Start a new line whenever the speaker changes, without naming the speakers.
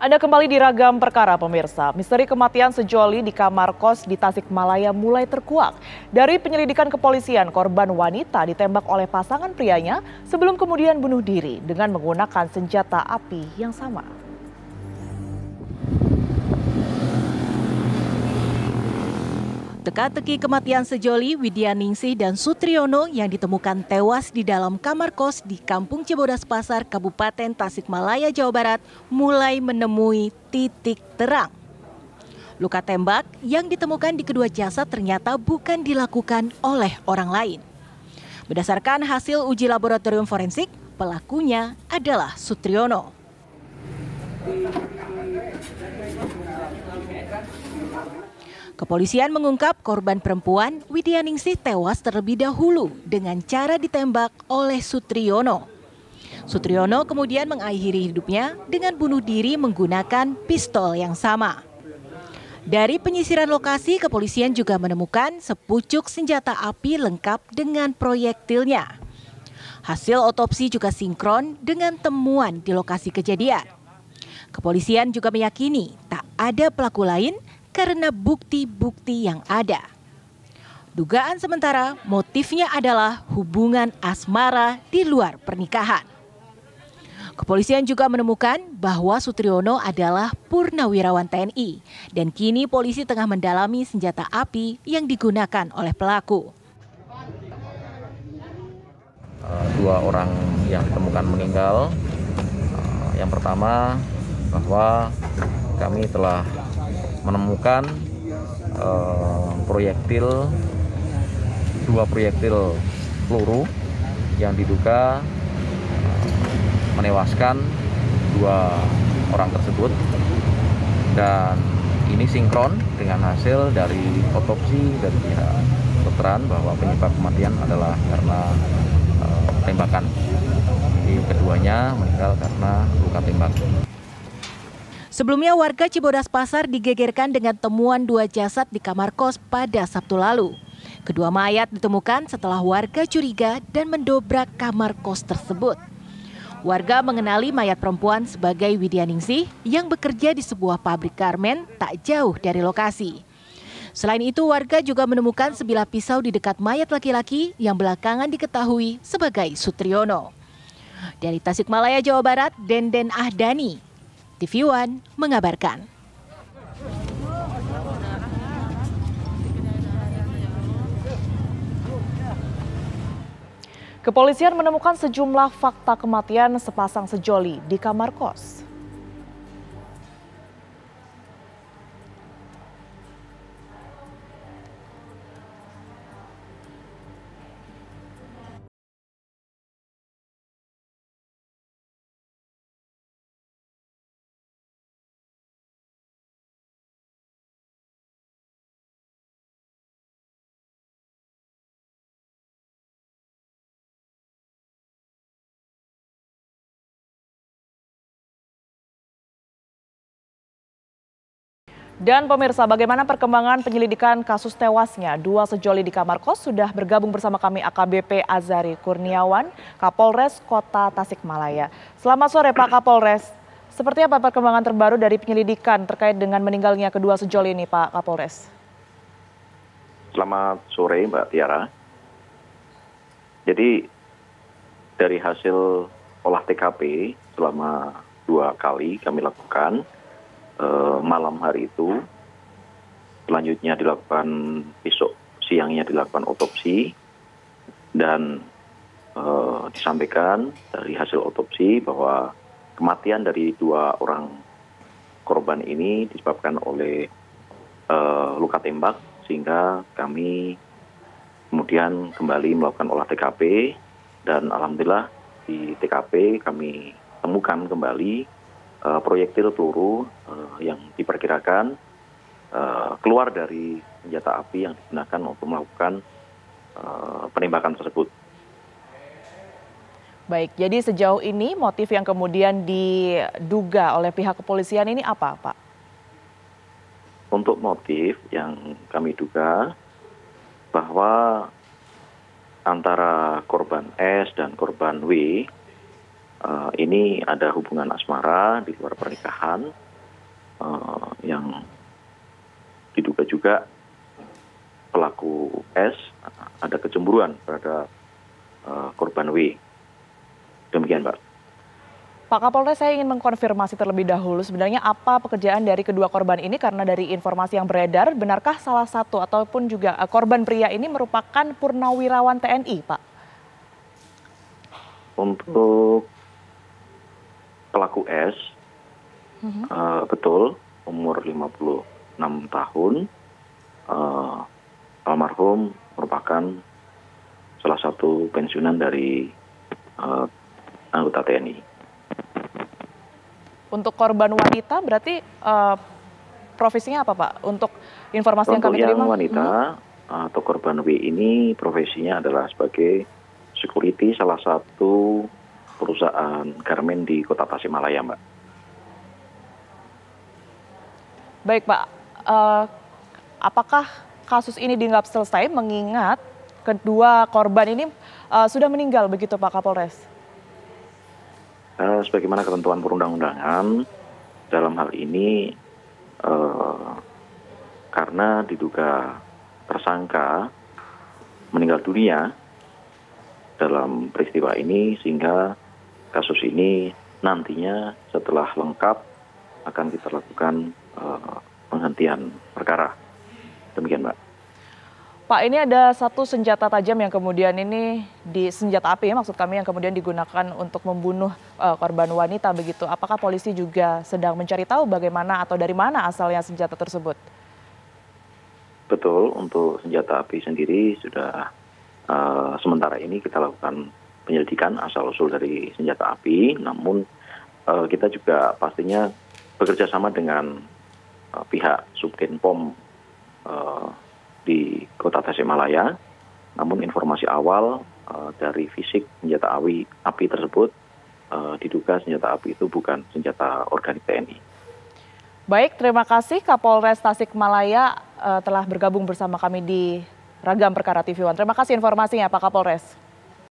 Anda kembali di Ragam Perkara, pemirsa. Misteri kematian sejoli di kamar kos di Tasikmalaya mulai terkuak. Dari penyelidikan kepolisian, korban wanita ditembak oleh pasangan prianya sebelum kemudian bunuh diri dengan menggunakan senjata api yang sama.
Teka-teki kematian sejoli Widyaningsih dan Sutriyono yang ditemukan tewas di dalam kamar kos di Kampung Cibodas Pasar, Kabupaten Tasikmalaya, Jawa Barat mulai menemui titik terang. Luka tembak yang ditemukan di kedua jasad ternyata bukan dilakukan oleh orang lain. Berdasarkan hasil uji laboratorium forensik, pelakunya adalah Sutriyono. Kepolisian mengungkap korban perempuan Widyaningsih tewas terlebih dahulu dengan cara ditembak oleh Sutriyono. Sutriyono kemudian mengakhiri hidupnya dengan bunuh diri menggunakan pistol yang sama. Dari penyisiran lokasi, kepolisian juga menemukan sepucuk senjata api lengkap dengan proyektilnya. Hasil otopsi juga sinkron dengan temuan di lokasi kejadian. Kepolisian juga meyakini tak ada pelaku lain karena bukti-bukti yang ada. Dugaan sementara motifnya adalah hubungan asmara di luar pernikahan. Kepolisian juga menemukan bahwa Sutriyono adalah purnawirawan TNI dan kini polisi tengah mendalami senjata api yang digunakan oleh pelaku.
Dua orang yang ditemukan meninggal. Yang pertama bahwa kami telah menemukan dua proyektil peluru yang diduga menewaskan dua orang tersebut, dan ini sinkron dengan hasil dari otopsi dari pihak kedokteran bahwa penyebab kematian adalah karena tembakan. Jadi keduanya meninggal karena luka tembak.
Sebelumnya warga Cibodas Pasar digegerkan dengan temuan dua jasad di kamar kos pada Sabtu lalu. Kedua mayat ditemukan setelah warga curiga dan mendobrak kamar kos tersebut. Warga mengenali mayat perempuan sebagai Widyaningsih yang bekerja di sebuah pabrik garmen tak jauh dari lokasi. Selain itu, warga juga menemukan sebilah pisau di dekat mayat laki-laki yang belakangan diketahui sebagai Sutriyono. Dari Tasikmalaya, Jawa Barat, Denden Ahdani, TV One mengabarkan.
Kepolisian menemukan sejumlah fakta kematian sepasang sejoli di kamar kos. Dan pemirsa, bagaimana perkembangan penyelidikan kasus tewasnya dua sejoli di kamar kos? Sudah bergabung bersama kami AKBP Azari Kurniawan, Kapolres Kota Tasikmalaya. Selamat sore Pak Kapolres. Seperti apa perkembangan terbaru dari penyelidikan terkait dengan meninggalnya kedua sejoli ini Pak Kapolres?
Selamat sore Mbak Tiara. Jadi dari hasil olah TKP selama 2 kali kami lakukan, malam hari itu, selanjutnya dilakukan besok siangnya dilakukan otopsi, dan disampaikan dari hasil otopsi bahwa kematian dari 2 orang korban ini disebabkan oleh luka tembak, sehingga kami kemudian kembali melakukan olah TKP, dan alhamdulillah di TKP kami temukan kembali proyektil peluru yang diperkirakan keluar dari senjata api yang digunakan untuk melakukan penembakan tersebut.
Baik, jadi sejauh ini motif yang kemudian diduga oleh pihak kepolisian ini apa, Pak?
Untuk motif yang kami duga bahwa antara korban S dan korban W ini ada hubungan asmara di luar pernikahan, yang diduga juga pelaku S ada kecemburuan terhadap korban W. Demikian, Pak.
Pak Kapolres, saya ingin mengkonfirmasi terlebih dahulu sebenarnya apa pekerjaan dari kedua korban ini, karena dari informasi yang beredar, benarkah salah satu ataupun juga korban pria ini merupakan purnawirawan TNI, Pak?
Untuk pelaku S, betul, umur 56 tahun, almarhum merupakan salah satu pensiunan dari anggota TNI.
Untuk korban wanita berarti profesinya apa, Pak? Untuk informasi yang kami terima.
Untuk yang wanita atau korban W ini profesinya adalah sebagai security salah satu perusahaan garmen di Kota Tasikmalaya, Mbak.
Baik, Pak. Apakah kasus ini dianggap selesai mengingat kedua korban ini sudah meninggal begitu, Pak Kapolres?
Sebagaimana ketentuan perundang-undangan dalam hal ini karena diduga tersangka meninggal dunia dalam peristiwa ini, sehingga kasus ini nantinya setelah lengkap akan kita lakukan penghentian perkara. Demikian, Mbak.
Pak, ini ada satu senjata tajam yang kemudian ini senjata api ya, maksud kami, yang kemudian digunakan untuk membunuh korban wanita begitu. Apakah polisi juga sedang mencari tahu bagaimana atau dari mana asalnya senjata tersebut?
Betul, untuk senjata api sendiri sudah sementara ini kita lakukan penyelidikan asal-usul dari senjata api, namun kita juga pastinya bekerja sama dengan pihak Subdenpom di Kota Tasikmalaya. Namun informasi awal dari fisik senjata api tersebut diduga senjata api itu bukan senjata organik TNI.
Baik, terima kasih Kapolres Tasikmalaya telah bergabung bersama kami di Ragam Perkara TV One. Terima kasih informasinya Pak Kapolres.